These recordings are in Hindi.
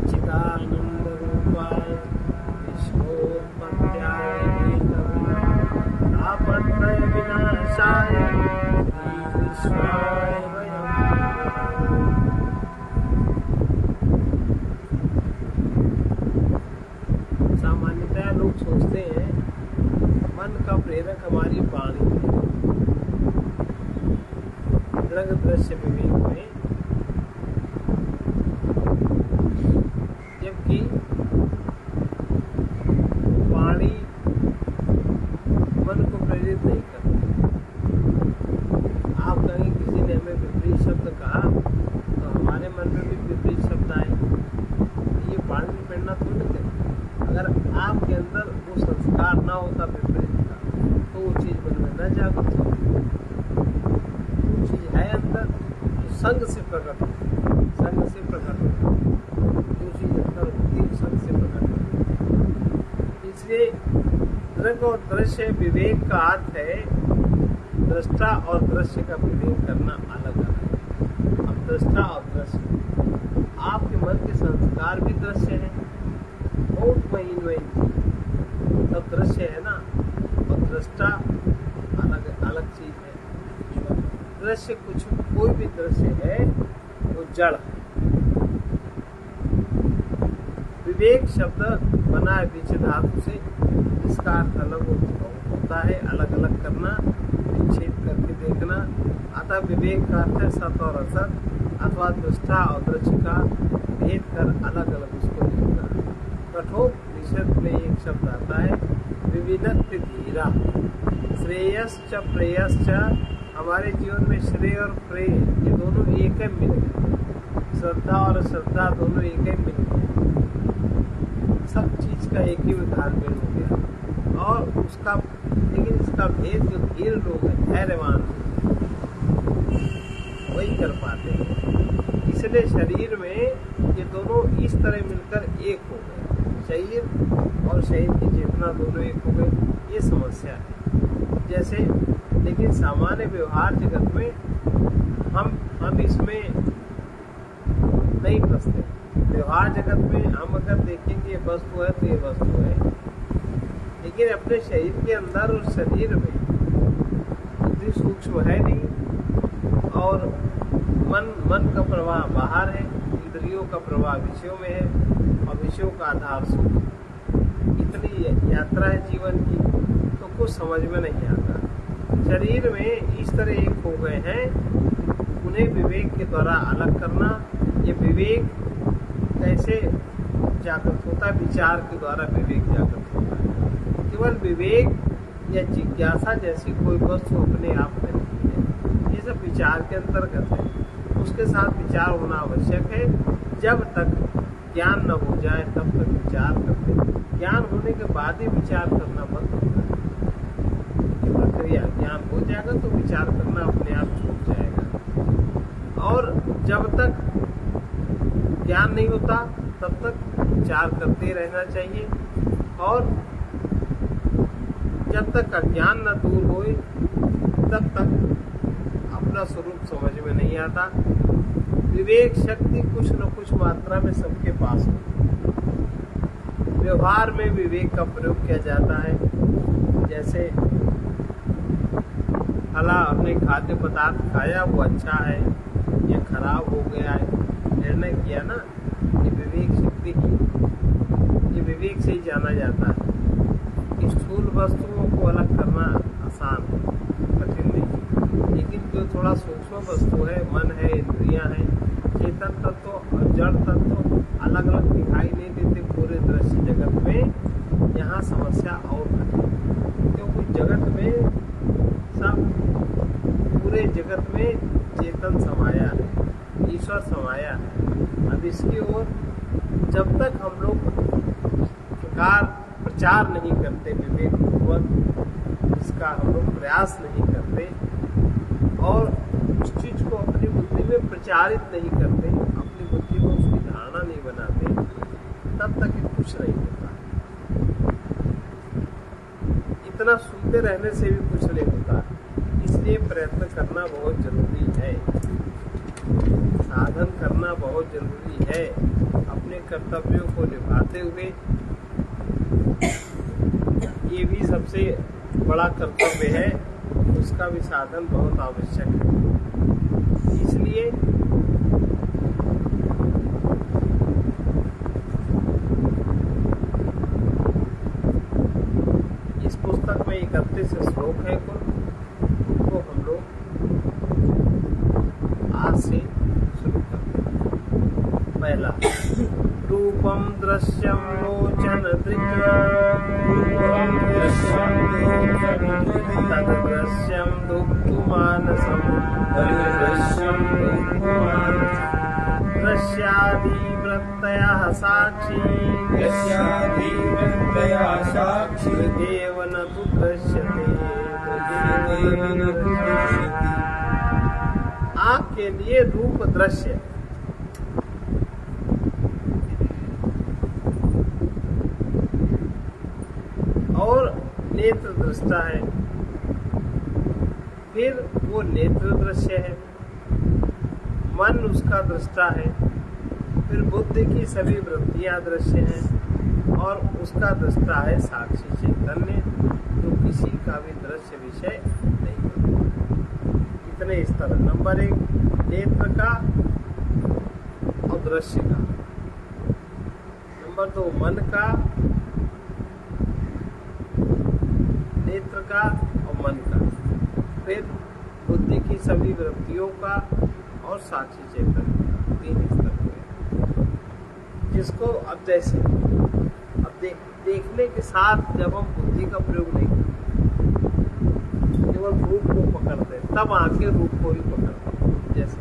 सच्चिदानन्दरूपाय विश्वोत्पत्त्याय हेतवे तापत्रयविनाशाय श्रीकृष्णाय वयं सामान्यतः लोग सोचते हैं मन का प्रेरक हमारी वाणी है। दृग दृश्य विवेक में, जबकि वाणी मन को प्रेरित नहीं करती। आप कहेंगे किसी ने हमें विपरीत शब्द कहा तो हमारे मन में भी विपरीत शब्द आए, ये वाणी की प्रेरणा थोड़ी नहीं करती। अगर आपके अंदर वो संस्कार ना होता विपरीत का तो वो चीज मन में न जागृत होती। वो चीज है अंदर तो संग से प्रकट होती, संग से प्रकट होती। जो चीज अंदर होती है संग से प्रकट होती। इसलिए दृग और दृश्य विवेक का अर्थ है दृष्टा और दृश्य का विवेक करना अलग अलग है। अब दृष्टा और दृश्य, आपके मन के संस्कार भी दृश्य है, बहुत महीन सब दृश्य है ना, और दृष्टा अलग अलग चीज है। दृश्य कोई भी दृश्य है वो जड़ है। विवेक शब्द बना है बीच धातु से, इसका अर्थ अलग होता है, अलग अलग करना, विच्छेद करके देखना। अतः विवेक का अर्थ है सत और असत अथवा दृष्टा और दृश्य का भेद कर अलग अलग उसको देखना। कठोपनिषद में एक शब्द आता है विविनत्ति धीरा, श्रेयश्च प्रेयश्च। हमारे जीवन में श्रेय और प्रेय ये दोनों एक ही मिल गए, श्रद्धा और श्रद्धा दोनों एक ही मिल गए, सब चीज का एक ही विधान मिल हो गया। और उसका लेकिन इसका भेद जो धीर लोग हैं, धैर्यवान, वही कर पाते हैं। इसलिए शरीर में ये दोनों इस तरह मिलकर एक हो गए, शरीर और शरीर की चेतना दोनों एक हो गए। ये समस्या है। जैसे लेकिन सामान्य व्यवहार जगत में हम इसमें नहीं फंसते। व्यवहार जगत में हम अगर देखेंगे ये वस्तु है तो ये वस्तु है, लेकिन अपने शरीर के अंदर और शरीर में बुद्धि सूक्ष्म है नहीं, और मन का प्रवाह बाहर है, इंद्रियों का प्रवाह विषयों में है, और विषयों का आधार सुख। इतनी यात्रा है जीवन की, तो कुछ समझ में नहीं आता। शरीर में इस तरह एक हो गए हैं, उन्हें विवेक के द्वारा अलग करना। ये विवेक कैसे जागृत होता है? विचार के द्वारा विवेक जागृत होता है। केवल विवेक या जिज्ञासा जैसी कोई वस्तु अपने आप में नहीं है, ये सब विचार के अंतर्गत है। उसके साथ विचार होना आवश्यक है। जब तक ज्ञान न हो जाए तब तक विचार करते हैं। ज्ञान होने के बाद ही विचार करना बंद होता है। प्रक्रिया ज्ञान हो जाएगा तो विचार करना अपने आप छूट जाएगा। और जब तक ज्ञान नहीं होता तब तक विचार करते रहना चाहिए। और जब तक अज्ञान न दूर होए तब तक अपना स्वरूप समझ में नहीं आता। विवेक शक्ति कुछ न कुछ मात्रा में सबके पास हो। व्यवहार में विवेक का प्रयोग किया जाता है। जैसे फला अपने खाद्य पदार्थ खाया, वो अच्छा है या खराब हो गया है, निर्णय किया ना, ये विवेक शक्ति की, ये विवेक से ही जाना जाता है। स्थूल वस्तुओं को अलग करना आसान है, कठिन नहीं। लेकिन जो थोड़ा सूक्ष्म वस्तु है, मन है, इंद्रियां हैं, चेतन तत्व और जड़ तत्व अलग अलग दिखाई नहीं देते पूरे दृश्य जगत में। यहाँ समस्या और कठिन, क्योंकि जगत में सब, पूरे जगत में चेतन समाया है, ईश्वर समाया है। अब इसकी ओर जब तक हम लोग प्रचार नहीं करते विवेक पूर्वक, इसका हम लोग प्रयास नहीं करते और उस चीज को अपनी बुद्धि में प्रचारित नहीं करते, अपनी बुद्धि में उसकी धारणा नहीं बनाते, तब तक ये कुछ नहीं होता। इतना सुनते रहने से भी कुछ नहीं होता, इसलिए प्रयत्न करना बहुत जरूरी है। साधन करना बहुत जरूरी है। अपने कर्तव्यों को निभाते हुए ये भी सबसे बड़ा कर्तव्य है, उसका भी साधन बहुत आवश्यक है। इसलिए इस पुस्तक में 31 श्लोक है कुल, उनको हम लोग आज से शुरू करते हैं। पहला, रूपम दृश्यम लोचन तद दृश्यम दुःखमानसम दृश्यादि वृत्तयः साक्षी एव न तु दृश्यते। आँख के लिए रूप दृश्य और नेत्र दृष्टा है, फिर वो नेत्र दृश्य है, मन उसका दृष्टा है, फिर बुद्धि की सभी वृत्तियां दृश्य हैं और उसका दृष्टा है साक्षी चैतन्य, जो किसी का भी दृश्य विषय नहीं होता। इतने इस तरह नंबर 1 नेत्र का और दृश्य का, नंबर 2 मन का, नेत्र का और मन का, फिर बुद्धि की सभी वृत्तियों का और साक्षी चैतन्य का। 3 स्तर हुए, जिसको अब जैसे देखने के साथ जब हम बुद्धि का प्रयोग नहीं करते, केवल रूप को पकड़ते, तब आंखें रूप को ही पकड़ते। जैसे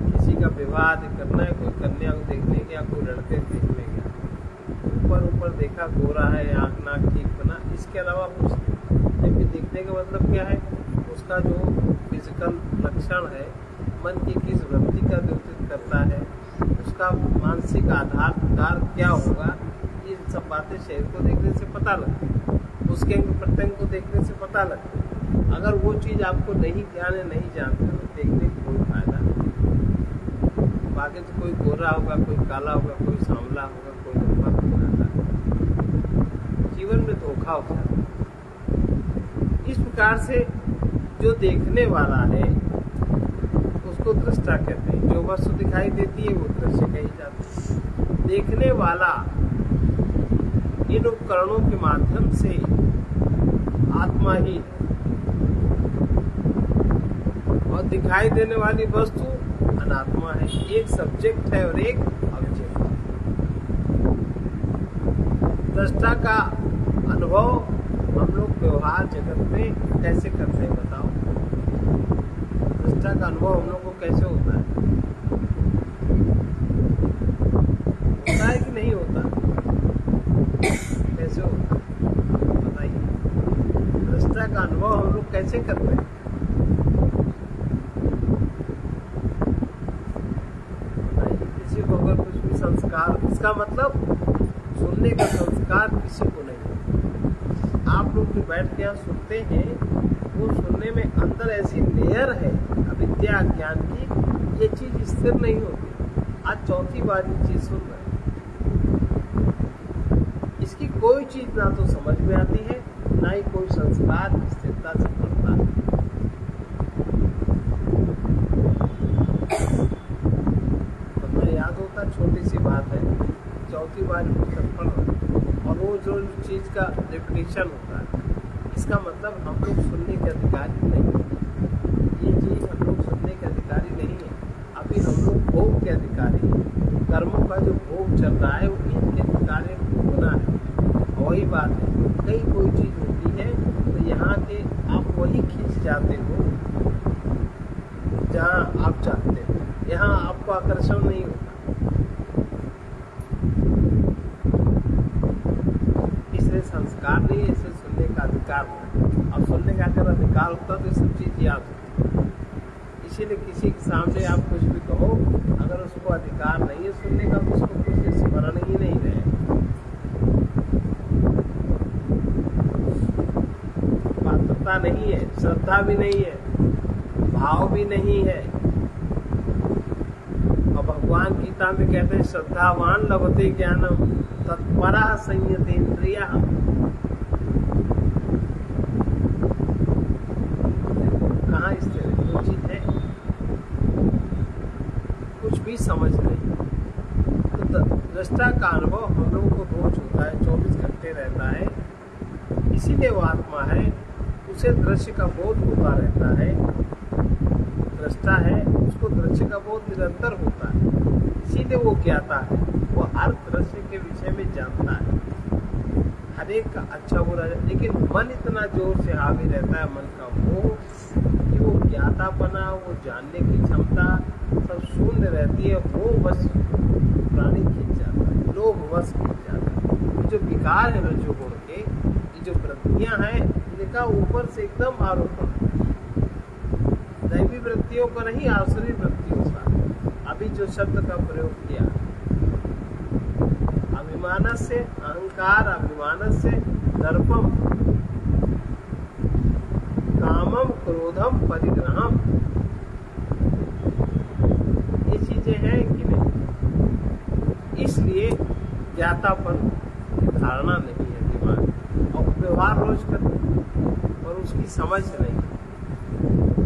किसी का विवाह करना है, कोई कन्या को देखने गया, कोई लड़के देखने गया, ऊपर देखा गोरा है, आँख नाक ठीक बना, इसके अलावा कुछ जबकि देखने का मतलब क्या है, उसका जो फिजिकल लक्षण है, मन की किस वृत्ति का द्योतित करता है, उसका मानसिक आधार क्या होगा, ये सब बातें शरीर को देखने से पता लगती है, उसके अंग प्रत्यंग को देखने से पता लगती है। अगर वो चीज आपको नहीं ज्ञान है, नहीं जानते, तो देखने का कोई फायदा नहीं। बाकी तो कोई गोरा होगा, कोई काला होगा, कोई सांवला होगा, कोई लंबा, कोई नाटा, जीवन में धोखा होता है। इस प्रकार से जो देखने वाला है उसको दृष्टा कहते हैं, जो वस्तु दिखाई देती है वो दृश्य कही जाती है। देखने वाला इन उपकरणों के माध्यम से आत्मा ही, और दिखाई देने वाली वस्तु अनात्मा है। एक सब्जेक्ट है और एक ऑब्जेक्ट है। दृष्टा का अनुभव हम लोग व्यवहार जगत में कैसे करते हैं, बताओ? दृष्टा का अनुभव हम लोग को कैसे होता है? होता है कि नहीं होता? कैसे होता है बताइए? दृष्टा का अनुभव हम लोग कैसे करते हैं? किसी को अगर कुछ भी संस्कार, इसका मतलब सुनने का संस्कार किसी को नहीं। आप लोग जो बैठ के यहाँ सुनते हैं, वो सुनने में अंदर ऐसी लेयर है अविद्या ज्ञान की, ये चीज स्थिर नहीं होती। आज चौथी बार ये चीज सुन रहे हैं, इसकी कोई चीज ना तो समझ में आती है, ना ही कोई संस्कार स्थिरता से पड़ता है। तो मैं याद होता, छोटी सी बात है, चौथी बार पुस्तक पढ़ रहा और रोज रोज चीज का रिपीटिशन होता है, इसका मतलब हम लोग सुनने के अधिकारी नहीं है। ये चीज हम लोग सुनने के अधिकारी नहीं है, अभी हम लोग भोग के अधिकारी हैं। कर्मों का जो भोग चल रहा है वो इनके अधिकारी होना है। वही बात है, कहीं कोई चीज होती है तो यहाँ के आप वही खींच जाते हो जहाँ आप चाहते हो, यहाँ आपको आकर्षण नहीं होता। इसलिए संस्कार नहीं है, इसे सुनने का अधिकार होता। अब सुनने का अगर अधिकार होता तो ये सब चीज याद होती। इसीलिए किसी के सामने आप कुछ भी कहो, अगर उसको अधिकार नहीं है सुनने का, तो उसको कुछ स्मरण ही नहीं रहे, पात्रता नहीं है, श्रद्धा भी नहीं है, भाव भी नहीं है, भगवान गीता में कहते हैं श्रद्धावान लभते ज्ञानम तत्परा संयतेन्द्रियः। कहाँ स्थिर है? उचित है, कुछ भी समझ नहीं। तो दृष्टा का अनुभव हम लोगों को रोज होता है, 24 घंटे रहता है। इसीलिए वो आत्मा है, उसे दृश्य का बोध होता रहता है। दृष्टा है, उसको दृश्य का बोध निरंतर होता है, इसीलिए वो ज्ञाता है। वो हर दृश्य के विषय में जानता है, हर एक का अच्छा बुरा है। लेकिन मन इतना जोर से हावी रहता है, मन का मोह, कि वो ज्ञातापना, वो जानने की क्षमता सब शून्य रहती है। वो बस प्राणी खींच जाता है, लोभ वश खींच जाता है। जो विकार है रजोगुण के, ये जो वृत्तियां हैं, इनका ऊपर से एकदम आरोपण, दैवी वृत्तियों का नहीं, आसुरी वृत्तियों का। अभी जो शब्द का प्रयोग किया, अभिमान से अहंकार, अभिमान से दर्पम, कामम क्रोधम परिग्रहम, ये चीजें हैं कि नहीं? इसलिए ज्ञातापन की धारणा नहीं है दिमाग, और व्यवहार रोज करते और उसकी समझ नहीं।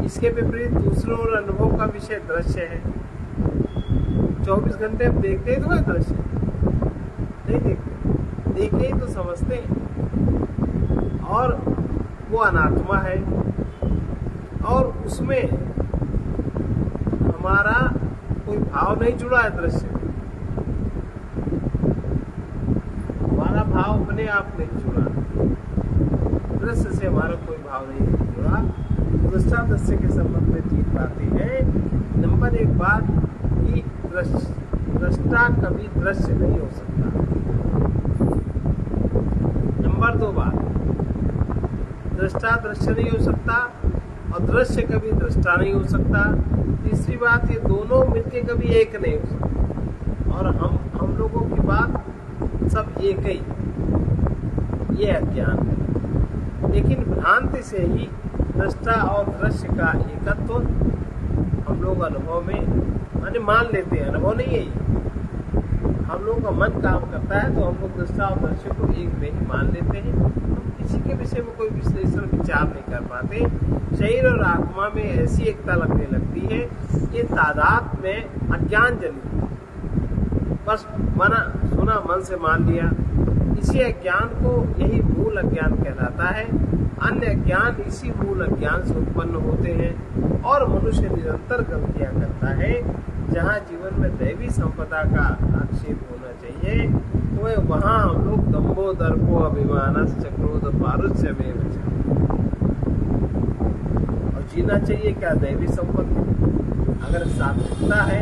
इसके विपरीत दूसरों और अनुभव का विषय दृश्य है। 24 घंटे हम देखते ही तो है दृश्य, नहीं देखते, देखे ही तो समझते हैं। और वो अनात्मा है, और उसमें हमारा कोई भाव नहीं जुड़ा है। दृश्य हमारा भाव अपने आप नहीं जुड़ा, दृश्य से हमारा कोई भाव नहीं जुड़ा। दृष्टा दृश्य के संबंध में 3 बातें हैं। नंबर 1 बात कि दृष्टा कभी दृश्य नहीं हो सकता। नंबर 2 बात, दृष्टा दृश्य नहीं हो सकता और दृश्य कभी दृष्टा नहीं हो सकता। तीसरी बात, ये दोनों मिलके कभी एक नहीं हो सकता। और हम लोगों की बात सब एक ही, ये अज्ञान है। लेकिन भ्रांति से ही दृष्टा और दृश्य का एकत्व हम लोग अनुभव में माने मान लेते हैं। अनुभव नहीं है ये, हम लोगों का मन काम करता है तो हम लोग दृष्टा और दृश्य को एक में ही मान लेते हैं। हम किसी के विषय में कोई विश्लेषण विचार नहीं कर पाते। शरीर और आत्मा में ऐसी एकता लगने लगती है, ये तादाद में अज्ञान जनित, बस मना सुना, मन से मान लिया। इसी अज्ञान को यही मूल अज्ञान कहलाता है। अन्य अज्ञान इसी मूल अज्ञान से उत्पन्न होते हैं और मनुष्य निरंतर गलतियां करता है। जहाँ जीवन में दैवी संपदा का आक्षेप होना चाहिए, तो वहाँ हम लोग दम्भो दर्पो अभिमानस क्रोध पारुष्य में और जीना चाहिए क्या? दैवी संपत्ति। अगर सात्विकता है,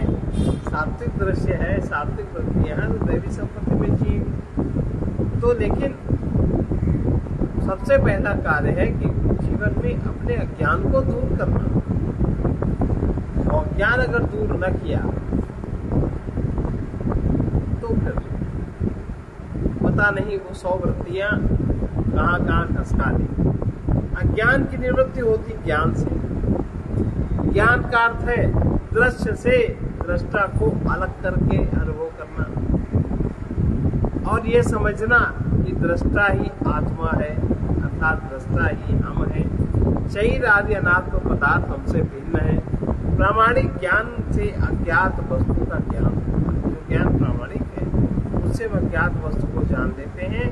सात्विक दृश्य है, सात्विक वृत्तियां हैं, तो दैवी संपत्ति में जिए। तो लेकिन सबसे पहला कार्य है कि जीवन में अपने अज्ञान को दूर करना। और ज्ञान अगर दूर न किया तो फिर पता नहीं वो 100 वृत्तियां कहाँ कहाँ खसका दी। अज्ञान की निवृत्ति होती ज्ञान से। ज्ञान का अर्थ है दृश्य से दृष्टा को अलग करके अनुभव करना और ये समझना कि दृष्टा ही आत्मा है, अर्थात दृष्टा ही हम है। शरीर आदि अनात्म पदार्थ हमसे भिन्न है। प्रामाणिक ज्ञान से अज्ञात वस्तु का ज्ञान, जो ज्ञान प्रामाणिक है उससे हम अज्ञात वस्तु को जान लेते हैं।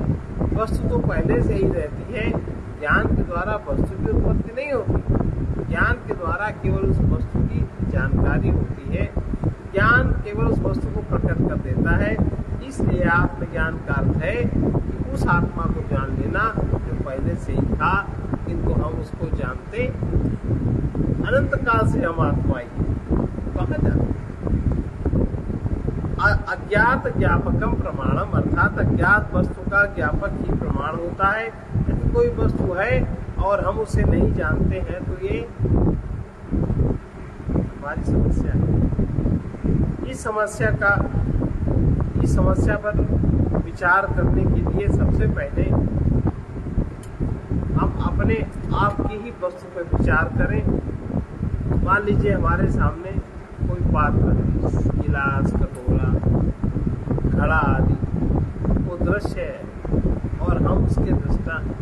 वस्तु तो पहले से ही रहती है। ज्ञान के द्वारा वस्तु की उत्पत्ति नहीं होती, ज्ञान के द्वारा केवल उस वस्तु की जानकारी होती है। ज्ञान केवल उस वस्तु को प्रकट कर देता है। इसलिए आत्मज्ञान का अर्थ है कि उस आत्मा को जान लेना जो पहले से ही था, किंतु हम उसको जानते अनंत काल से हम आत्मा ही कहा जाते। अज्ञात ज्ञापकम प्रमाणम, अर्थात अज्ञात वस्तु का ज्ञापक ही प्रमाण होता है। यदि कोई वस्तु है और हम उसे नहीं जानते हैं तो ये हमारी समस्या है। इस समस्या पर विचार करने के लिए सबसे पहले हम अपने आप की ही वस्तु पर विचार करें। मान लीजिए हमारे सामने कोई पात्र है, गिलास, कटोरा, कटोरा, घड़ा आदि वो दृश्य है और हम उसके दृष्टा हैं।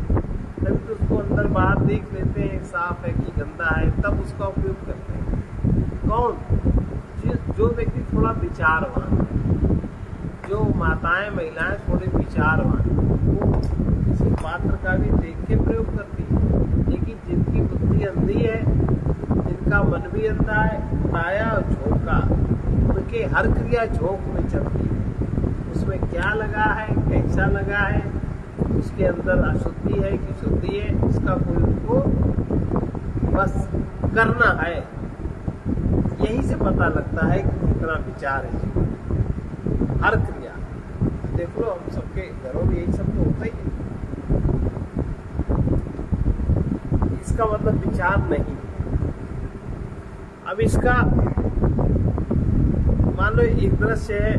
तभी तो उसको अंदर बाहर देख लेते हैं, साफ है कि गंदा है, तब उसका उपयोग करते हैं। कौन? जो व्यक्ति थोड़ा विचारवान है, जो माताएं महिलाएं थोड़े विचारवान, वो किसी पात्र का भी देख के प्रयोग करती है। लेकिन जिनकी बुद्धि अंधी है, जिनका मन भी अंधा है, काया और झोंका, उनके हर क्रिया झोंक में चलती है। उसमें क्या लगा है, कैसा लगा है, उसके अंदर अशुद्धि है कि शुद्धि है, इसका कोई उनको बस करना है। यही से पता लगता है कि कितना विचार है जीवन, हर क्रिया। देख लो हम सबके घरों में यही सब तो होता ही है। इसका मतलब विचार नहीं है। अब इसका मान लो एक दृश्य है,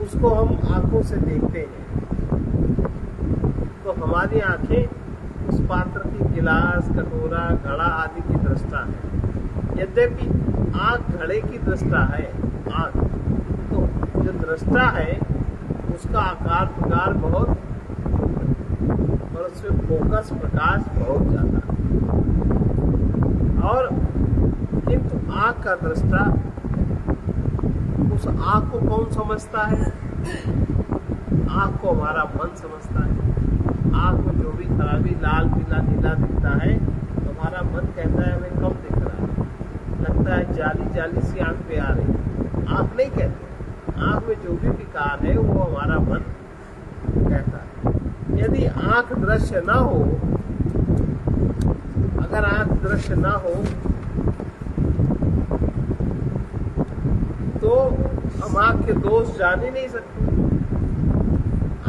उसको हम आंखों से देखते हैं तो हमारी आंखें उस पात्र की गिलास, कटोरा, घड़ा आदि की दृष्टा है। यद्यपि आंख घड़े की दृष्टा है, आंख तो जो दृष्टा है उसका आकार प्रकार बहुत और उसमें फोकस प्रकाश बहुत ज्यादा, और किंतु आंख का दृष्टा उस आंख को कौन समझता है? आंख को हमारा मन समझता है। आंख में जो भी खराबी लाल पीला नीला दिखता है तो हमारा मन कहता है हमें कम दिख रहा है, लगता है जाली जाली सी आंख पे आ रही। आंख नहीं कहती, आंख में जो भी विकार है वो हमारा मन कहता है। यदि आंख दृश्य ना हो, अगर आंख दृश्य ना हो तो हम आंख के दोष जान ही नहीं सकते।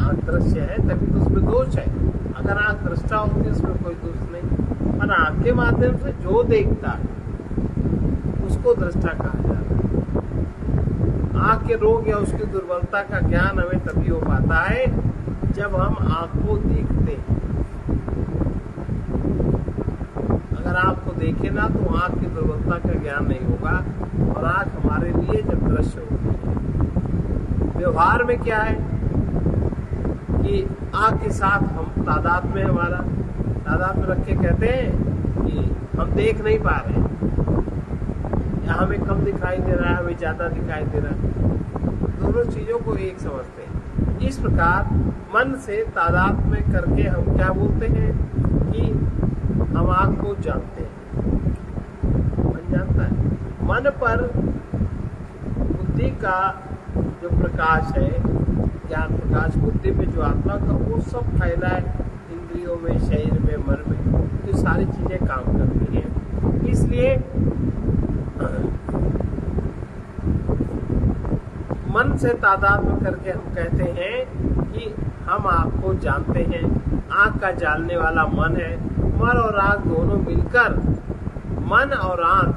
आंख दृश्य है तभी तो उसमें दोष है। अगर आंख दृष्टा होती है उसमें कोई दोष नहीं। पर आंख के माध्यम से जो देखता है उसको दृष्टा कहा जाता है। आंख के रोग या उसकी दुर्बलता का ज्ञान हमें तभी हो पाता है जब हम आंख को देखते हैं। अगर आंख को देखे ना तो आंख की दुर्बलता का ज्ञान नहीं होगा और आंख हमारे लिए जब दृश्य होगी। व्यवहार में क्या है कि आंख के साथ हम तादाद में, हमारा तादाद में रख के कहते हैं कि हम देख नहीं पा रहे हैं, या हमें कम दिखाई दे रहा है, हमें ज्यादा दिखाई दे रहा है। दोनों चीजों को एक समझते हैं। इस प्रकार मन से तादाद में करके हम क्या बोलते हैं कि हम आंख को जानते हैं। मन जानता है। मन पर बुद्धि का जो प्रकाश है, ज्ञान प्रकाश, बुद्धि में जो आत्मा का, वो सब फैला है इंद्रियों में, शरीर में, मन में, जो सारी चीजें काम करती हैं। इसलिए मन से तादात्म्य करके हम कहते हैं कि हम आँख को जानते हैं। आँख का जानने वाला मन है। मन और आँख दोनों मिलकर, मन और आँख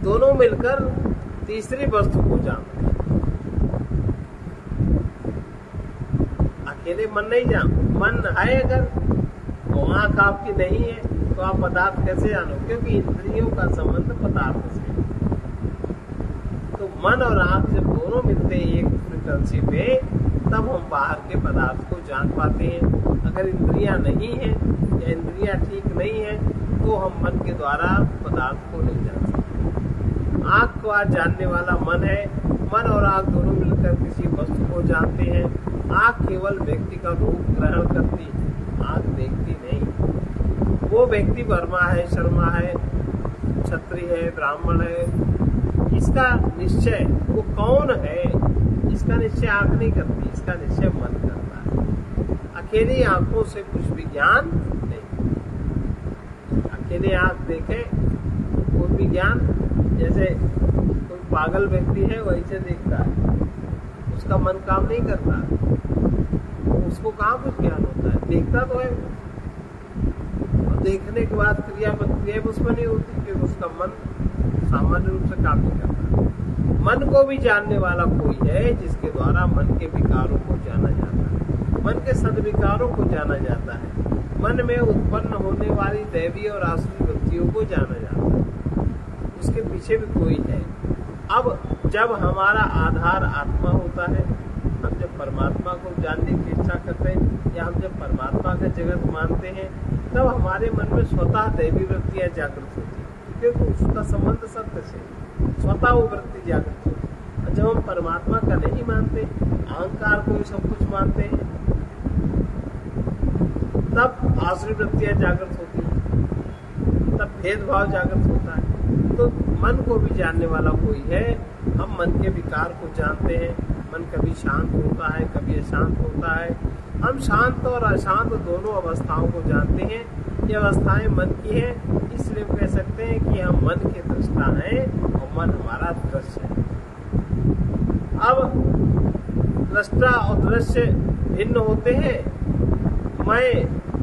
दोनों मिलकर तीसरी वस्तु को जानते हैं। अकेले मन नहीं जान, मन है अगर तो आँख आपकी नहीं है तो आप पदार्थ कैसे जानो? क्योंकि इंद्रियों का संबंध पदार्थ से। तो मन और आँख जब दोनों मिलते हैं एक फ्रीक्वेंसी पे, तब हम बाहर के पदार्थ को जान पाते हैं। अगर इंद्रियां नहीं है या इंद्रियां ठीक नहीं है तो हम मन के द्वारा पदार्थ को नहीं जान सकते। आँख को आज जानने वाला मन है। मन और आँख दोनों मिलकर किसी वस्तु को जानते हैं। आँख केवल व्यक्ति का रूप ग्रहण करती है, आँख देखती नहीं। वो व्यक्ति वर्मा है, शर्मा है, क्षत्रिय है, ब्राह्मण है, इसका निश्चय वो कौन है, इसका निश्चय आँख नहीं करती, इसका निश्चय मन करता है। अकेली आँखों से कुछ भी ज्ञान नहीं। अकेले आँख देखे कोई भी ज्ञान, जैसे कोई पागल व्यक्ति है वही से देखता है, उसका मन काम नहीं करता, उसको कहाँ कुछ ज्ञान होता है? देखता तो है, और देखने के बाद क्रिया प्रतिक्रिया उसमें नहीं होती क्योंकि उसका मन सामान्य रूप से काम नहीं करता। मन को भी जानने वाला कोई है जिसके द्वारा मन के विकारों को जाना जाता है, मन के सद्विकारों को जाना जाता है, मन में उत्पन्न होने वाली दैवी और आसुरी वृत्तियों को जाना जाता है। उसके पीछे भी कोई है। अब जब हमारा आधार आत्मा होता है, हम जब परमात्मा को जानने की इच्छा करते हैं या हम जब परमात्मा का जगत मानते हैं, तब हमारे मन में स्वतः दैवी वृत्तियां जागृत होती है, क्योंकि उसका संबंध सत्य से, स्वतः वो वृत्ति जागृत होती है। और जब हम परमात्मा का नहीं मानते, अहंकार को ही सब कुछ मानते हैं, तब आसुरी वृत्तियां जागृत होती है, तब भेदभाव जागृत होता है। तो मन को भी जानने वाला कोई है। हम मन के विकार को जानते हैं। मन कभी शांत होता है, कभी अशांत होता है। हम शांत और अशांत दोनों अवस्थाओं को जानते हैं। ये अवस्थाएं मन की हैं, इसलिए कह सकते हैं कि हम मन के दृष्टा हैं और मन हमारा दृश्य है। अब दृष्टा और दृश्य भिन्न होते हैं। मैं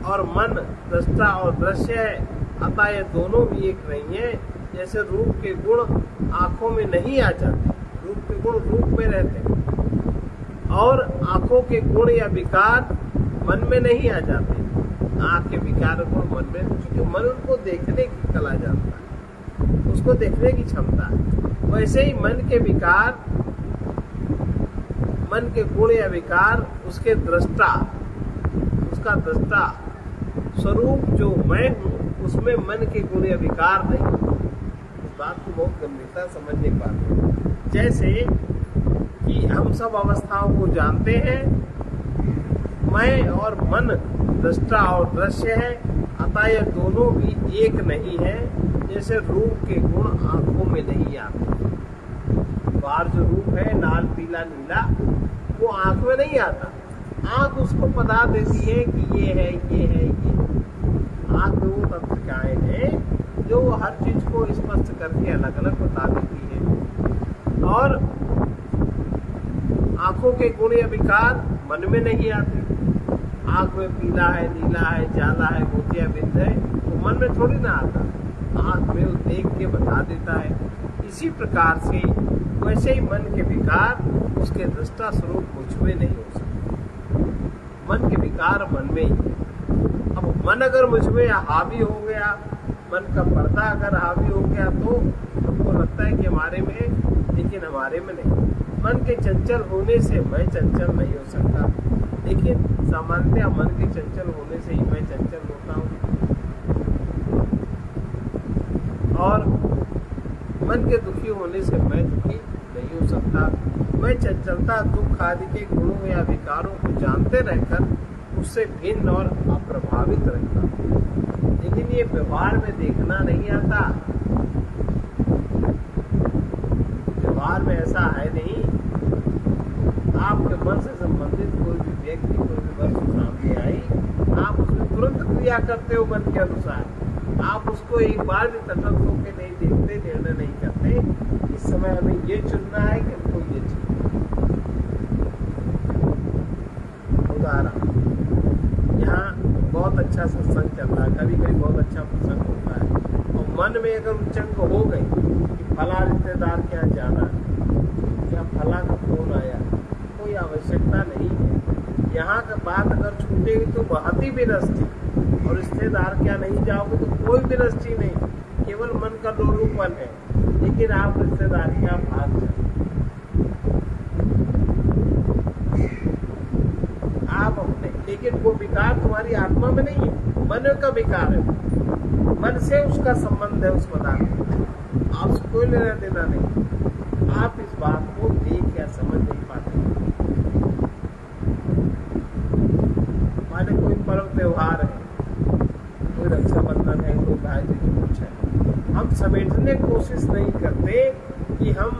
और मन दृष्टा और दृश्य है, अतः ये दोनों भी एक नहीं है। जैसे रूप के गुण आंखों में नहीं आ जाते, रूप के गुण रूप में रहते हैं, और आंखों के गुण या विकार मन में नहीं आ जाते। आंख के विकार गुण मन में, क्योंकि मन उनको देखने की कला जानता है, उसको देखने की क्षमता है। वैसे ही मन के विकार, मन के गुण या विकार उसके दृष्टा, उसका दृष्टा स्वरूप जो मैं हूँ, उसमें मन के गुण या विकार नहीं। इस बात को बहुत गंभीरता समझने की बात है। जैसे कि हम सब अवस्थाओं को जानते हैं, मैं और मन दृष्टा और दृश्य है, अतः ये दोनों भी एक नहीं है। जैसे रूप के गुण आंखों में नहीं आते, बाहर जो रूप है लाल पीला नीला, वो आंख में नहीं आता। आंख उसको बता देती है कि ये है, ये है, ये। आंख में वो तंत्रिकाएं हैं जो हर चीज को स्पष्ट करके अलग अलग बता देती है। और आंखों के गुण या विकार मन में नहीं आते। आंख में पीला है, नीला है, जाला है, मोतिया बिंद है, तो मन में थोड़ी ना आता। आंख में वो देख के बता देता है। इसी प्रकार से वैसे ही मन के विकार उसके दृष्टा स्वरूप मुझ में नहीं हो सकते। मन के विकार मन में ही। अब मन अगर मुझ में हावी हो गया, मन का पर्दा अगर हावी हो गया, तो हमको लगता है कि हमारे में, लेकिन हमारे में नहीं। मन के चंचल होने से मैं चंचल नहीं हो सकता, लेकिन सामान्यतः मन के चंचल होने से ही मैं चंचल होता हूँ। और मन के दुखी होने से मैं दुखी नहीं हो सकता। मैं चंचलता, दुख आदि के गुणों या विकारों को जानते रहकर उससे भिन्न और अप्रभावित रहता, लेकिन ये व्यवहार में देखना नहीं आता। व्यवहार में ऐसा है नहीं। आपके मन से संबंधित कोई भी व्यक्ति, कोई भी वस्तु सामने आई, आप उसमें तुरंत क्रिया करते हो मन के अनुसार। आप उसको एक बार भी तटस्थ होकर नहीं देखते, निर्णय नहीं करते इस समय हमें ये चुनना है कि हमको ये चुनना। उदाहरण, यहाँ बहुत अच्छा सत्संग चल रहा है, कभी कभी बहुत अच्छा प्रसंग होता है, और मन में अगर उच्चंग हो गई कि फला रिश्तेदार के यहाँ जाना है या फला का फोन आया, कोई आवश्यकता नहीं है। यहाँ का बात अगर छूटेगी तो बहुत ही विनष्टि, और रिश्तेदार क्या नहीं जाओगे तो कोई विनष्टि नहीं, केवल मन का लोलूपन है। लेकिन आप रिश्तेदार क्या भाग जाए, आप अपने, लेकिन वो विकार तुम्हारी आत्मा में नहीं है, मन का विकार है। मन से उसका संबंध है उस पदार्थ, आपसे कोई लेना देना नहीं। आप इस बात को देख या समझ नहीं पाते। माने कोई पर्व त्योहार है, कोई रक्षाबंधन है, कोई भाई दूज कुछ है, हम समेटने की कोशिश नहीं करते कि हम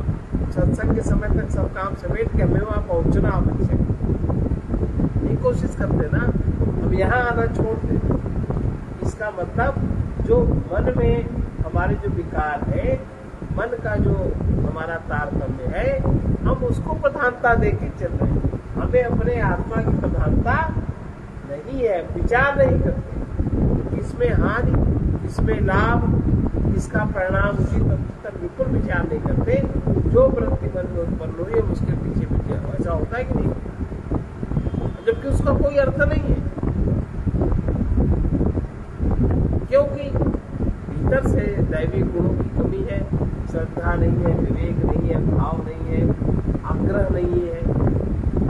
सत्संग के समय तक सब काम समेट के हमें वहां पहुंचना आवश्यक, नहीं कोशिश करते ना। हम यहाँ आना छोड़ देते। इसका मतलब जो मन में हमारे जो विकार है, मन का जो हमारा तारतम्य है, हम उसको प्रधानता देके चल रहे हैं। हमें अपने आत्मा की प्रधानता नहीं है, विचार नहीं करते इसमें हानि, इसमें लाभ, इसका परिणाम उसी तक बिल्कुल विचार नहीं करते। जो वृत्ति मन में उत्पन्न हुई है उसके पीछे पीछे, ऐसा होता है कि नहीं, जबकि उसका कोई अर्थ नहीं है, क्योंकि भीतर से दैवी गुणों की कमी है, श्रद्धा नहीं है, विवेक नहीं है, भाव नहीं है, आग्रह नहीं है,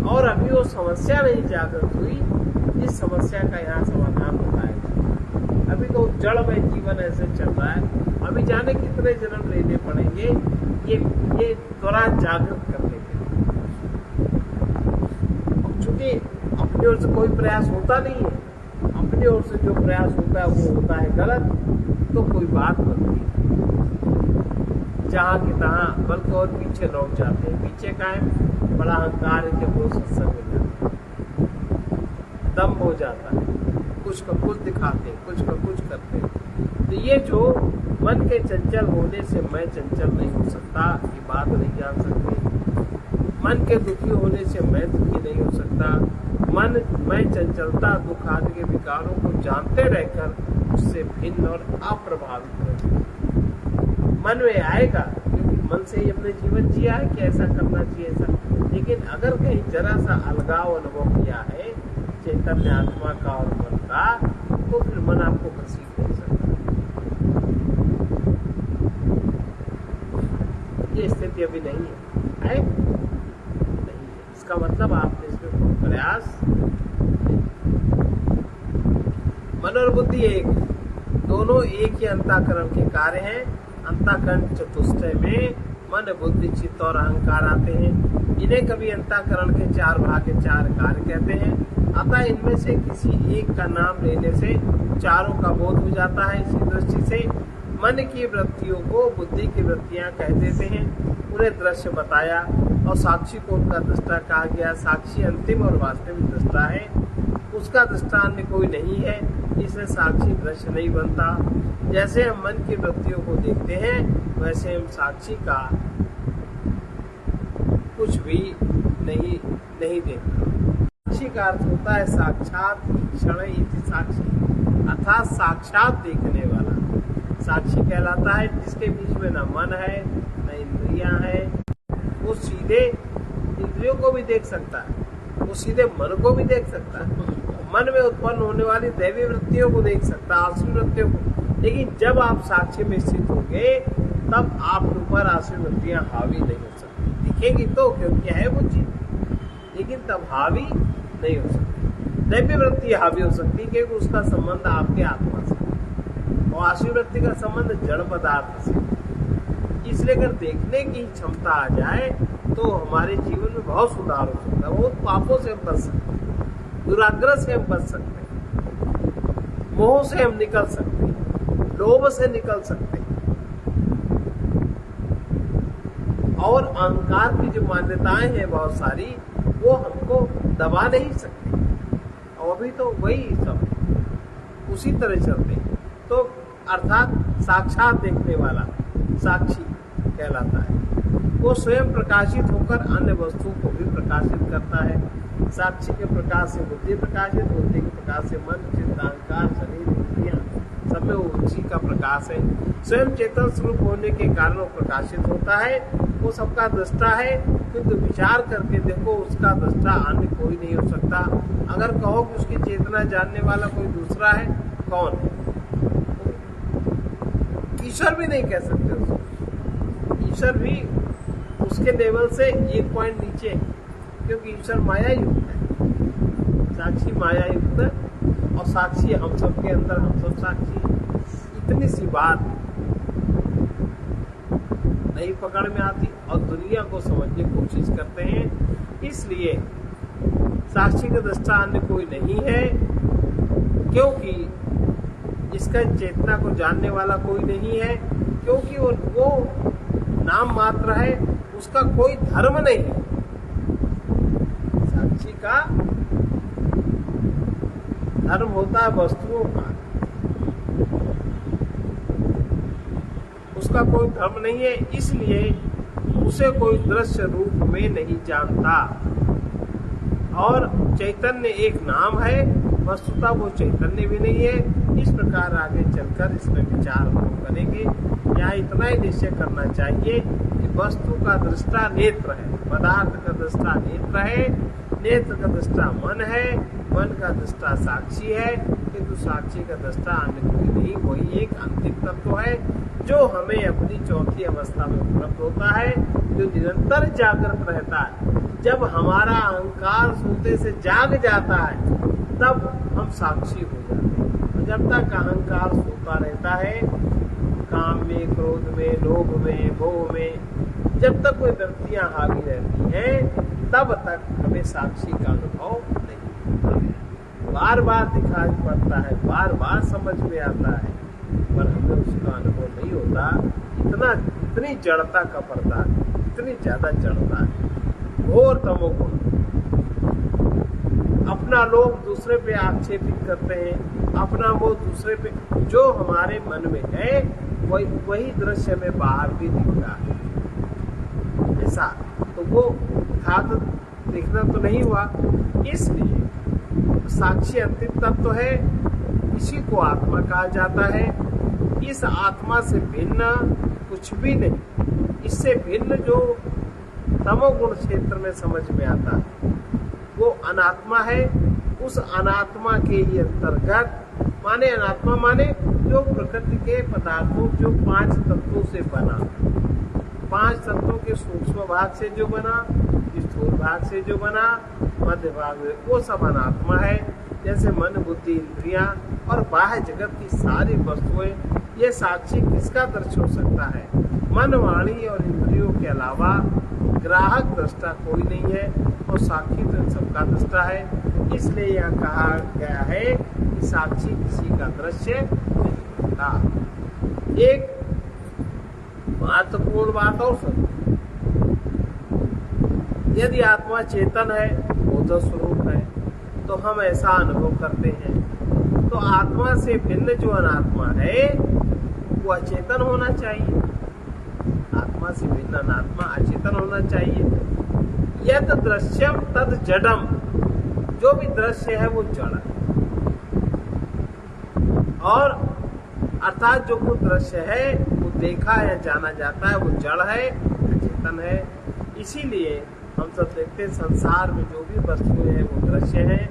और अभी वो समस्या नहीं जागृत हुई। इस समस्या का यहाँ समाधान बताएगा। अभी तो जड़ में जीवन ऐसे चल रहा है, अभी जाने कितने जन्म लेने पड़ेंगे ये त्वरा जागृत करने के लिए। चूंकि अपनी ओर से कोई प्रयास होता नहीं है, अपनी ओर से जो प्रयास होता है वो होता है गलत, तो कोई बात बनती है, जहाँ की तहाँ, बल्कि और पीछे लौट जाते हैं। पीछे का है बड़ा अहंकार है, जब वो सत्संग हो जाता है, दम हो जाता है, कुछ का कुछ दिखाते हैं, कुछ का कुछ करते हैं। तो ये जो मन के चंचल होने से मैं चंचल नहीं हो सकता, ये बात नहीं जान सकते। मन के दुखी होने से मैं दुखी नहीं हो सकता। मैं चंचलता, दुख आदि के विकारों को जानते रहकर उससे भिन्न और अप्रभावित रहूं। मन में आएगा, क्योंकि मन से ही अपने जीवन जिया है कि ऐसा करना चाहिए ऐसा। लेकिन अगर कहीं जरा सा अलगाव अनुभव किया है चैतन्य आत्मा का और मन का, तो फिर मन आपको घसीट नहीं सकता। ये स्थिति अभी नहीं है, नहीं है। इसका मतलब आपने इसमें कोई प्रयास नहीं। मन और बुद्धि एक, दोनों एक ही अंतःकरण के कार्य हैं। अंतःकरण चतुष्टय में मन, बुद्धि, चित्त और अहंकार आते हैं। इन्हें कभी अंतःकरण के 4 भाग के 4 कार्य कहते हैं। अतः इनमें से किसी एक का नाम लेने से चारों का बोध हो जाता है। इसी दृष्टि से मन की वृत्तियों को बुद्धि की वृत्तियां कह देते हैं। उन्हें दृश्य बताया और साक्षी को उनका दृष्टा कहा गया। साक्षी अंतिम और वास्तविक दृष्टा है, उसका दृष्टा अन्य कोई नहीं है, इसलिए साक्षी दृश्य नहीं बनता। जैसे हम मन की वृत्तियों को देखते हैं, वैसे हम साक्षी का कुछ भी नहीं देखता। साक्षी का अर्थ होता है साक्षात क्षण इति साक्षी, अर्थात साक्षात देखने वाला साक्षी कहलाता है। जिसके बीच में न मन है न इंद्रियां है, वो सीधे इंद्रियों को भी देख सकता है, वो सीधे मन को भी देख सकता है, मन में उत्पन्न होने वाली दैवी वृत्तियों को देख सकता है, आसुरी वृत्तियों को। लेकिन जब आप साक्षी में स्थित होंगे, तब आपके ऊपर आसुरी वृत्तियां हावी नहीं हो सकती। दिखेगी तो, क्योंकि है वो चीज, लेकिन तब हावी नहीं हो सकती। दैवी वृत्ति हावी हो सकती है, क्योंकि उसका संबंध आपके आत्मा से, और आसुरी वृत्ति का संबंध जड़ पदार्थ से। इसलिए अगर देखने की क्षमता आ जाए तो हमारे जीवन में बहुत सुधार हो सकता है। बहुत पापों से हम बच सकते हैं, दुराग्रह से हम बच सकते हैं, मोह से हम निकल सकते हैं, लोभ से निकल सकते हैं, और अहंकार की जो मान्यताएं हैं बहुत सारी, वो हमको दबा नहीं सकती। और अभी तो वही सब उसी तरह चलते हैं। तो अर्थात साक्षात देखने वाला साक्षी कहलाता है। वो स्वयं प्रकाशित होकर अन्य वस्तुओं को भी प्रकाशित करता है। साक्षी के प्रकाश से बुद्धि प्रकाशित, बुद्धि के प्रकाश से मन, चित्त, अहंकार, शरीर, इंद्रियां, सब में उसी का प्रकाश है। स्वयं चेतन स्वरूप होने के कारण वो प्रकाशित होता है। वो सबका दृष्टा है, किंतु विचार करके देखो, उसका दृष्टा अन्य कोई नहीं हो सकता। अगर कहो कि उसकी चेतना जानने वाला कोई दूसरा है, कौन है? ईश्वर भी नहीं कह सकते उसको। ईश्वर भी उसके लेवल से एक पॉइंट नीचे है, क्योंकि ईश्वर माया युक्त है, साक्षी माया युक्त है, और साक्षी हम सब के अंदर, हम सब साक्षी है। इतनी सी बात नहीं पकड़ में आती और दुनिया को समझने की कोशिश करते हैं। इसलिए साक्षी का दृष्टा अन्य कोई नहीं है, क्योंकि इसका चेतना को जानने वाला कोई नहीं है, क्योंकि वो नाम मात्र है, उसका कोई धर्म नहीं है। साक्षी का धर्म होता है वस्तुओं का, उसका कोई धर्म नहीं है, इसलिए उसे कोई दृश्य रूप में नहीं जानता। और चैतन्य एक नाम है, वस्तुतः वो चैतन्य भी नहीं है। इस प्रकार आगे चलकर इसमें विचार हम करेंगे। यहाँ इतना ही निश्चय करना चाहिए वस्तु का दृष्टा नेत्र है, पदार्थ का दृष्टा नेत्र है, नेत्र का दृष्टा मन है, मन का दृष्टा साक्षी है, किंतु साक्षी का दृष्टा अन्य कोई नहीं, वही एक अंतिम तत्व है जो हमें अपनी चौथी अवस्था में उपलब्ध होता है, जो निरंतर जागृत रहता है। जब हमारा अहंकार सोते से जाग जाता है तब हम साक्षी हो जाते हैं। जब तक अहंकार सोता रहता है, काम में, क्रोध में, लोभ में, मोह में, जब तक कोई वृत्तियां हावी रहती हैं तब तक हमें साक्षी का अनुभव नहीं होता है। बार बार दिखाई पड़ता है, बार बार समझ में आता है, पर हमें उसका अनुभव नहीं होता। इतनी जड़ता का पर्दा, इतनी ज्यादा जड़ता है, घोर तमोगुण। अपना लोग दूसरे पे आक्षेपित करते हैं, अपना वो दूसरे पे, जो हमारे मन में है वही दृश्य में बाहर भी दिख रहा है। ऐसा तो वो यथार्थ दिखना तो नहीं हुआ। इसलिए साक्षी अंतिम तत्व है, इसी को आत्मा कहा जाता है। इस आत्मा से भिन्न कुछ भी नहीं। इससे भिन्न जो तमोगुण क्षेत्र में समझ में आता है वो अनात्मा है। उस अनात्मा के ही अंतर्गत, माने अनात्मा माने जो प्रकृति के पदार्थों, जो 5 तत्वों से बना, 5 तत्वों के सूक्ष्म भाग से जो बना, स्थूल भाग से जो बना, मध्य भाग में, वो सब अनात्मा है। जैसे मन, बुद्धि, इंद्रियां और बाह्य जगत की सारी वस्तुएं, ये साक्षी किसका दृश्य हो सकता है? मन, वाणी और इंद्रियों के अलावा ग्राहक दृष्टा कोई नहीं है, और साक्षी तो सबका दृष्टा है। इसलिए यह कहा गया है कि साक्षी किसी का दृश्य नहीं होता। एक महत्वपूर्ण बात और सुन, यदि आत्मा चेतन है, बोध स्वरूप है, तो हम ऐसा अनुभव करते हैं। तो आत्मा से भिन्न जो अनात्मा है वो अचेतन होना चाहिए। आत्मा से भिन्न अनात्मा अचेतन होना चाहिए। यद दृश्यम तद जडम, जो भी दृश्य है वो जड़ है, और अर्थात जो कुछ दृश्य है वो देखा या जाना जाता है वो जड़ है, अचेतन है। इसीलिए हम सब देखते हैं संसार में जो भी वस्तुएं हैं वो दृश्य हैं,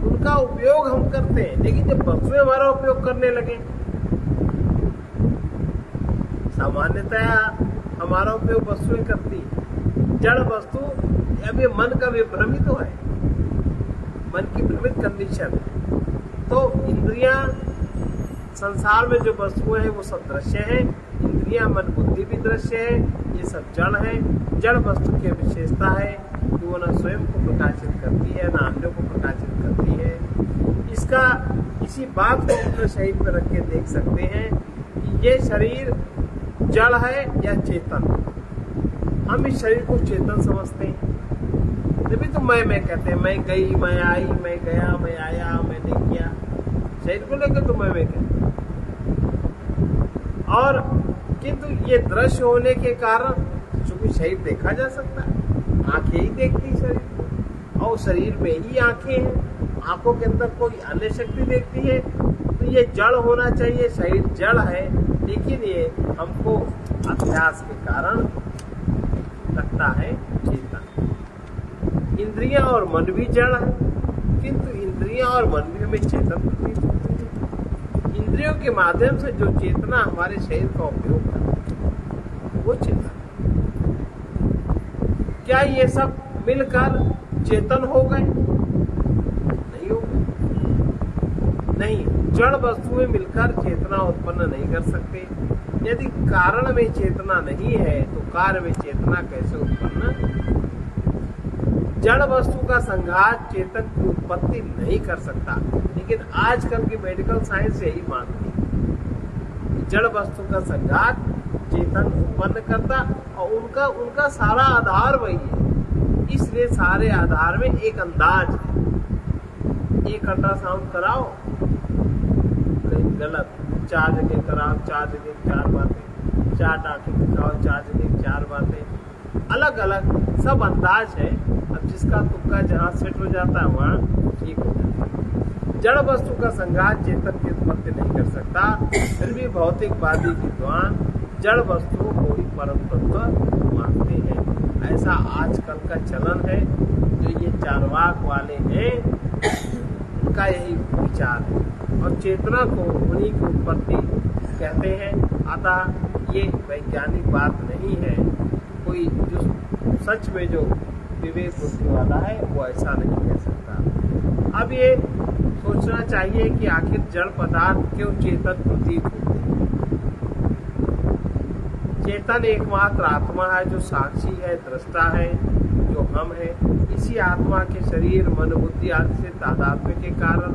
उनका उपयोग हम करते हैं। लेकिन जब वस्तुएं हमारा उपयोग करने लगे, सामान्यतया हमारा उपयोग वस्तुएं करती है, जड़ वस्तु। अब ये मन का विभ्रमित तो है, मन की भ्रमित कंडीशन है। तो इंद्रियां, संसार में जो वस्तुएं हैं वो सब दृश्य हैं। इंद्रियां, मन, बुद्धि भी दृश्य है, ये सब जड़ है। जड़ वस्तु की विशेषता है कि वो न स्वयं को प्रकाशित करती है, न अन्यों को प्रकाशित करती है। इसका इसी बात को अपने शरीर पर रख के देख सकते हैं कि ये शरीर जड़ है या चेतन। हम इस शरीर को चेतन समझते हैं, तभी तो मैं कहते हैं। मैं गई, मैं आई, मैं गया, मैं आया, मैंने किया। शरीर को लेकर तो मैं कहते हैं। और किंतु ये दृश्य होने के कारण चूंकि शरीर देखा जा सकता है, आंखें ही देखती शरीर को, और शरीर में ही आंखें हैं, आंखों के अंदर कोई अन्य शक्ति देखती है, तो ये जड़ होना चाहिए। शरीर जड़ है, लेकिन ये हमको अभ्यास के कारण लगता है चेतन। इंद्रियां और मन भी जड़ है, किंतु इंद्रियां और मन भी हमें चेतन प्रतीत होते हैं। इंद्रियों के माध्यम से जो चेतना हमारे शरीर का उपयोग करती है वो चेतन। क्या ये सब मिलकर चेतन हो गए? नहीं हो गए। नहीं, जड़ वस्तुएं मिलकर चेतना उत्पन्न नहीं कर सकते। यदि कारण में चेतना नहीं है तो कार्य में चेतना कैसे उत्पन्न? जड़ वस्तु का संघात चेतन की उत्पत्ति नहीं कर सकता। लेकिन आजकल की मेडिकल साइंस यही मानती है, जड़ वस्तु का संघात चेतन उत्पन्न करता, और उनका सारा आधार वही है। इसलिए सारे आधार में एक अंदाज है। एक अल्ट्रासाउंड कराओ, कहीं गलत, 4 जगह कराओ, 4 जगह 4 बातें, 4 डॉक्टर दिखाओ, 4 जगह 4 बातें, अलग अलग सब अंदाज है। अब जिसका तुक्का जहाँ सेट हो जाता है वहाँ ठीक हो जाता है। जड़ वस्तु का संघात चेतन की उत्पत्ति नहीं कर सकता। फिर भी भौतिकवादी विद्वान जड़ वस्तुओं को ही परम तत्व मानते हैं। ऐसा आजकल का चलन है। जो ये चारवाक वाले हैं उनका यही विचार है और चेतना को उन्हीं की उत्पत्ति कहते हैं। अतः ये वैज्ञानिक बात नहीं है। कोई जो सच में जो विवेक बुद्धि वाला है वो ऐसा नहीं कह सकता। अब ये सोचना चाहिए कि आखिर जड़ पदार्थ क्यों चेतन प्रतीत होते हैं। चेतन एकमात्र आत्मा है जो साक्षी है, दृष्टा है, जो हम है। इसी आत्मा के शरीर, मन, बुद्धि आदि से तादात्म्य के कारण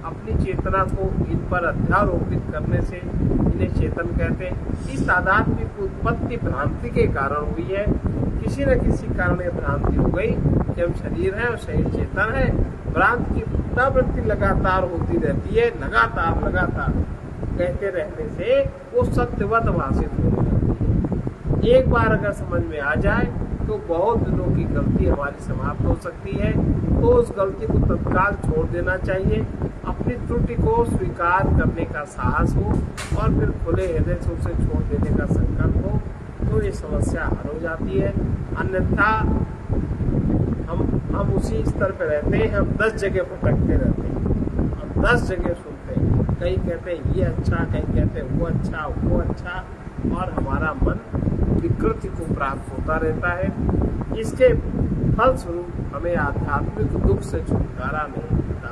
अपनी चेतना को इन पर अध्यारोपित करने से इन्हें चेतन कहते हैं। इस तादात्म्य की उत्पत्ति भ्रांति के कारण हुई है। किसी न किसी कारण यह भ्रांति हो गई कि हम शरीर हैं और शरीर चेतन है। भ्रांति की पुनरावृत्ति लगातार होती रहती है। लगातार कहते रहने से वो सत्यवत भाषित होने लगती है। एक बार अगर समझ में आ जाए तो बहुत दिनों की गलती हमारी समाप्त हो सकती है। तो उस गलती को तत्काल छोड़ देना चाहिए। अपनी त्रुटि को स्वीकार करने का साहस हो और फिर खुले हृदय से उसे छोड़ देने का संकल्प हो तो ये समस्या हल हो जाती है। अन्यथा हम उसी स्तर पे रहते हैं। हम 10 जगह भटकते रहते हैं। हम 10 जगह सुनते हैं। कहीं कहते हैं ये अच्छा, कहीं कहते हैं वो अच्छा और हमारा मन विकृति को प्राप्त होता रहता है। इसके फलस्वरूप हमें आध्यात्मिक दुख से छुटकारा नहीं मिलता।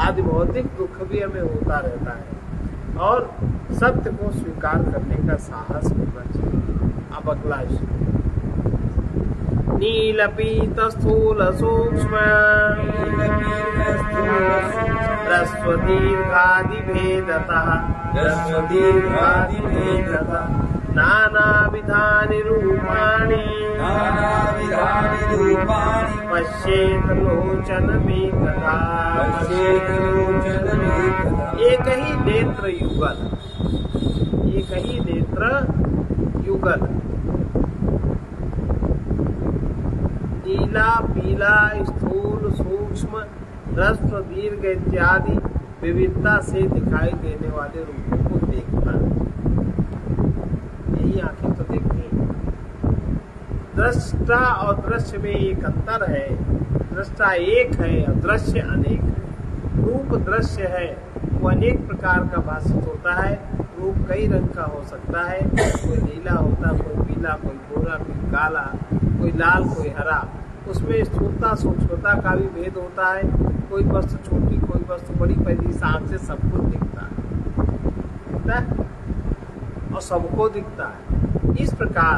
आदि भौतिक दुख भी हमें होता रहता है और सत्य को स्वीकार करने का साहस होना चाहिए। अब अगला नील पीत स्थूल सूक्ष्म ह्रस्व दीर्घादि भेदतः नाना विधानि रूपाणि पश्येत लोचन में कथा। एक ही नेत्र युगल नीला, पीला, स्थूल, सूक्ष्म, ह्रस्व, दीर्घ इत्यादि विविधता से दिखाई देने वाले रूपों को देखना। यही आंखें तो देखती हैं। दृष्टा और दृश्य में एक अंतर है। दृष्टा एक है और दृश्य अनेक है। रूप दृश्य है वो अनेक प्रकार का भाषित होता है। रूप कई रंग का हो सकता है। कोई नीला होता, कोई पीला, कोई गोरा, कोई काला, कोई लाल, कोई हरा। उसमें स्थूलता सूक्ष्मता का भी भेद होता है। कोई वस्तु छोटी, कोई वस्तु बड़ी, पहली सांस से सब कुछ दिखता है और सबको दिखता है। इस प्रकार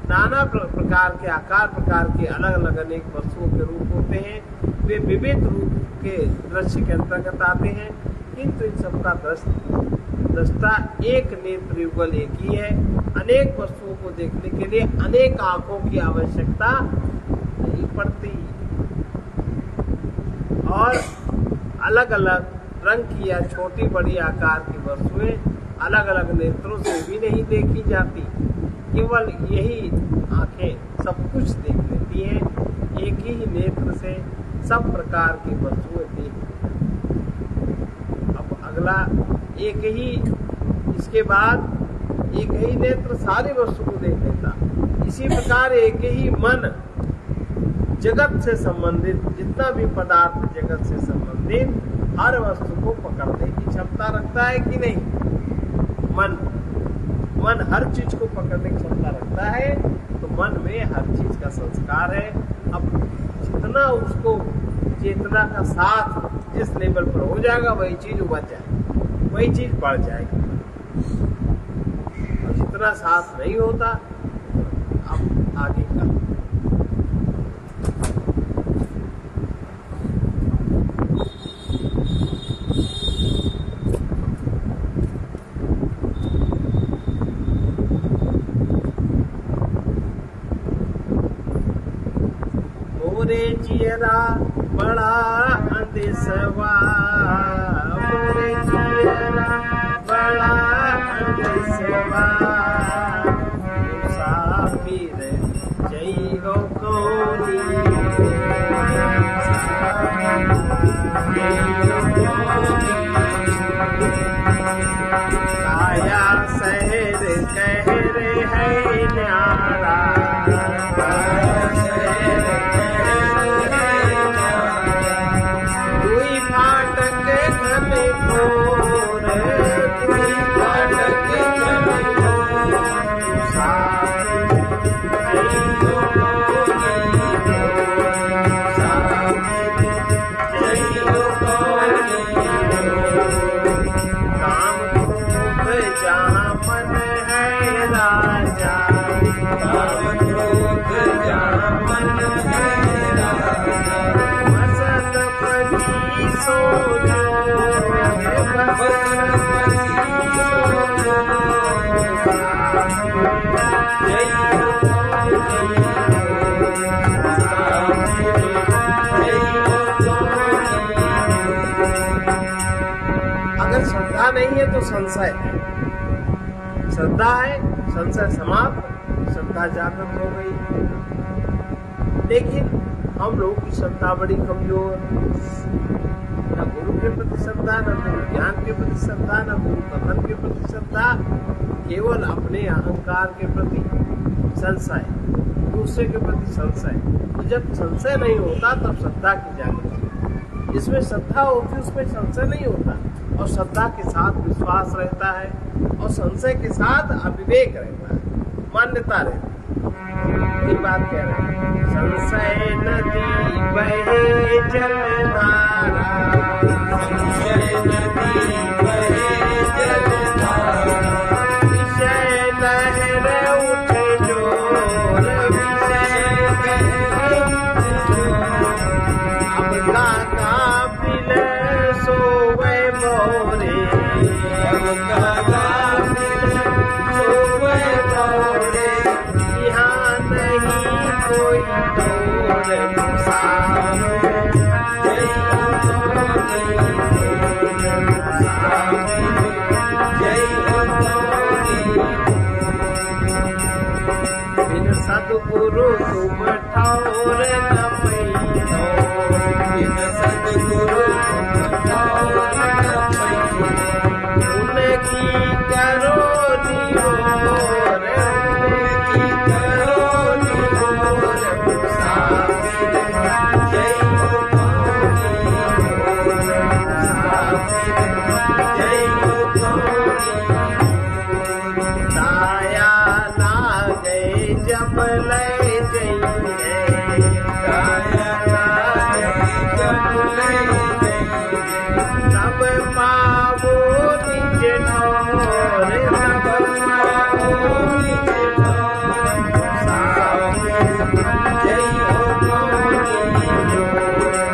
नाना प्रकार के आकार प्रकार के अलग अलग अनेक वस्तुओं के रूप होते हैं। वे विविध रूप के दृश्य के अंतर्गत आते हैं, किंतु इन सबका दृष्टा एक नेत्र युगल एक ही है। अनेक वस्तुओं को देखने के लिए अनेक आंखों की आवश्यकता नहीं पड़ती और अलग अलग रंग की या छोटी बड़ी आकार की वस्तुएं अलग अलग नेत्रों से भी नहीं देखी जाती। केवल यही आंखें सब कुछ देख लेती हैं। एक ही नेत्र से सब प्रकार की वस्तुएं देख। अब अगला इसके बाद एक ही नेत्र सारी वस्तु को देख लेता। इसी प्रकार एक ही मन जगत से संबंधित जितना भी पदार्थ जगत से संबंधित हर वस्तु को पकड़ने की क्षमता रखता है कि नहीं। मन हर चीज को पकड़ने की क्षमता रखता है। तो मन में हर चीज का संस्कार है। अब जितना उसको चेतना का साथ जिस लेवल पर हो जाएगा वही चीज उबज जाएगी, वही चीज बढ़ जाएगी। और जितना साथ नहीं होता अब आगे का मोरे जियरा बड़ा अंदेसवा, मोरे जियरा बड़ा अंदेसवा, मुसाफिर जई हो कोनी, आया शहर अगर श्रद्धा नहीं है तो संशय है, श्रद्धा है संशय समाप्त, श्रद्धा जागृत हो गई। लेकिन हम लोगों की श्रद्धा बड़ी कमजोर, न गुरु के प्रति श्रद्धा, न गुरु ज्ञान के प्रति श्रद्धा, न गुरु कथन के प्रति श्रद्धा, केवल अपने अहंकार के प्रति संशय, दूसरे के प्रति संशय। तो जब संशय नहीं होता तब श्रद्धा की जागृति। जिसमें श्रद्धा होती उसमें संशय नहीं होता, और श्रद्धा के साथ विश्वास रहता है, और संशय के साथ अविवेक रहता है, मान्यता रहती है। ये बात कह रहे हैं, संशय नदी बहे जलधारा, संशय नदी बहे जलधारा, विषय लहर उठे जोर, विषय लहर अब गाता पिल सोवे मोरे, अब गाता पिल सोवे मोरे, यहाँ नहीं कोई तोड़ सारो, बिन सद्गुरु तुम ठौर न पैनो, बिन सद्गुरु तुम ठौर न पैनो, उनकी करो निहोर, उनकी करो निहोर, मुसाफिर जय हो गौरी, मुसाफिर जय हो गौरी, दाया लागे जब ले जइए, दाया लागे जब ले जइए, तब पावो निज ठौर, तब पावो निज ठौर, मुसाफिर जय हो गौरी,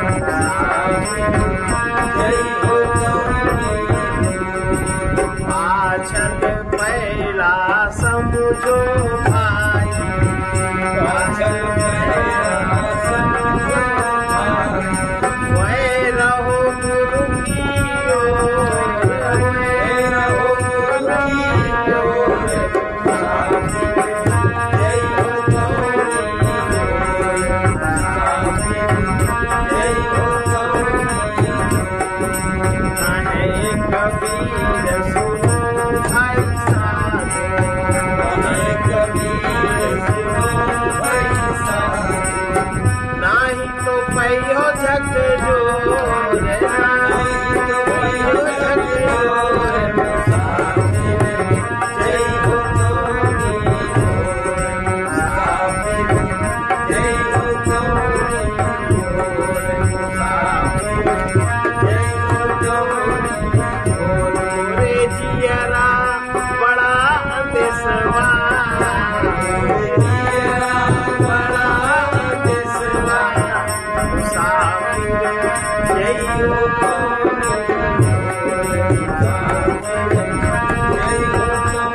मुसाफिर जय हो गौरी, पाछन पैला समझो भाई, पाछन पैला समझो भाई, वै रहो गुरु की ओर, वै रहो गुरु की ओर, मुसाफिर जय हो गौरी, मुसाफिर जय हो गौरी, कहे कबीर सुनो भाई साधो, कहे कबीर सुनो भाई साधो, नाही तो पैयो झक जोर, नाही तो पैयो झक जोर, मुसाफिर जय हो गौरी, मुसाफिर जय हो गौरी, मुसाफिर जय हो गौरी, रे जियरा बड़ा अंदेशवा, रे जियरा बड़ा अंदेशवा, मुसाफिर जय हो गौरी, मुसाफिर जय हो गौरी।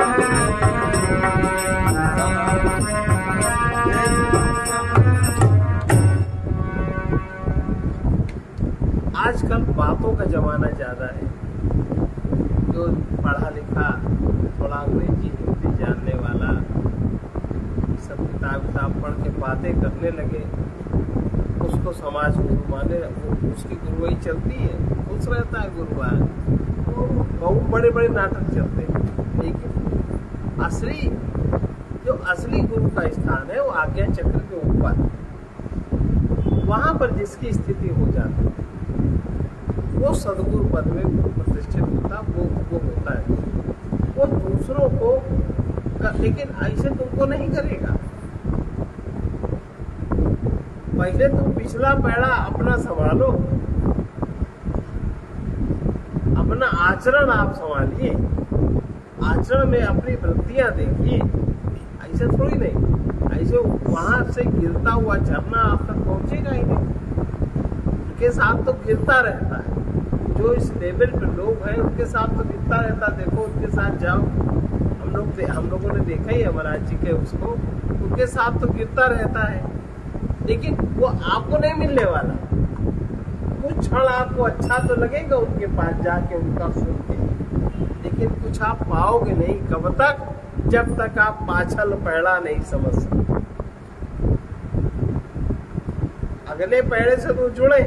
आजकल बातों का जमाना ज्यादा है, जो पढ़ा लिखा थोड़ा अंग्रेजी हिंदी जानने वाला सब किताब पढ़ के बातें करने लगे, उसको समाज गुरु माने, उसकी गुरुवाई चलती है, खुश रहता है गुरुवार, तो बहुत बड़े बड़े नाटक चलते हैं। लेकिन असली गुरु का स्थान है वो आज्ञा चक्र के ऊपर, वहां पर जिसकी स्थिति हो जाती है वो सदगुरु पद में प्रतिष्ठित होता, वो होता है, वो दूसरों को लेकिन ऐसे तुमको नहीं करेगा। पहले तुम पिछला पैड़ा अपना संभालो, अपना आचरण आप संभालिए, आचरण में अपनी वृत्तियां देखिए, ऐसे थोड़ी नहीं, ऐसे वहां से गिरता हुआ झरना आप तक पहुंचेगा ही नहीं, उनके साथ तो गिरता रहता है। जो इस लेवल पे लोग हैं उनके साथ तो गिरता रहता, देखो उनके साथ जाओ, हम लोगों ने देखा ही महाराज जी के उसको, उनके साथ तो गिरता रहता है, लेकिन वो आपको नहीं मिलने वाला। कुछ क्षण आपको अच्छा तो लगेगा उनके पास जाके उनका सुन के, लेकिन कुछ आप पाओगे नहीं। कब तक? जब तक आप पाछल पैड़ा नहीं समझ सकते। अगले पैड़े से तो जुड़े,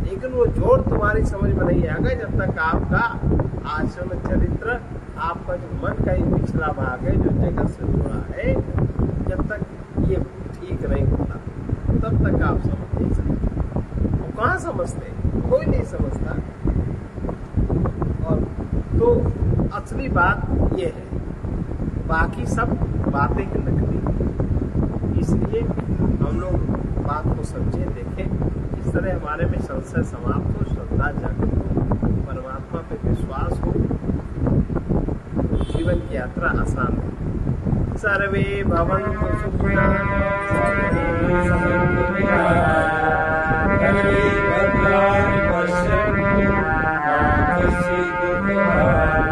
लेकिन वो जोड़ तुम्हारी समझ में नहीं आएगा जब तक आपका आचरण चरित्र, आपका जो मन का ही पिछला भाग है जो जगत से जुड़ा है, जब तक ये ठीक नहीं होता तब तक आप समझ नहीं सकते। वो कहाँ समझते? कोई नहीं समझता। और तो असली बात ये है, बाकी सब बातें की नकली। इसलिए हम लोग बात को समझे, देखें, इस तरह हमारे में संशय समाप्त हो, श्रद्धा जागृत हो, परमात्मा पे विश्वास हो, जीवन की यात्रा आसान हो। सर्वे भवन्तु सुखिनः, सर्वे सन्तु निरामयाः, भद्राणि पश्यन्तु मा कश्चित् दुःखभाग्।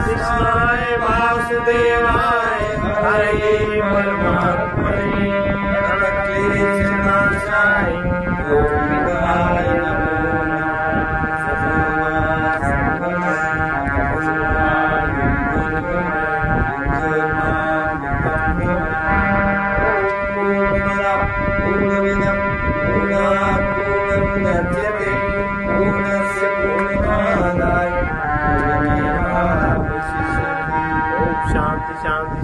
कृष्णाय वासुदेवाय हरे परमात्मने प्रणतक्लेशनाशाय गोविन्दाय नमो नमः। पूर्णमिदं पूर्णात् पूर्णमुदच्यते पूर्णस्य पूर्णमादाय पूर्णमेवावशिष्यते। ओम शांति शांति।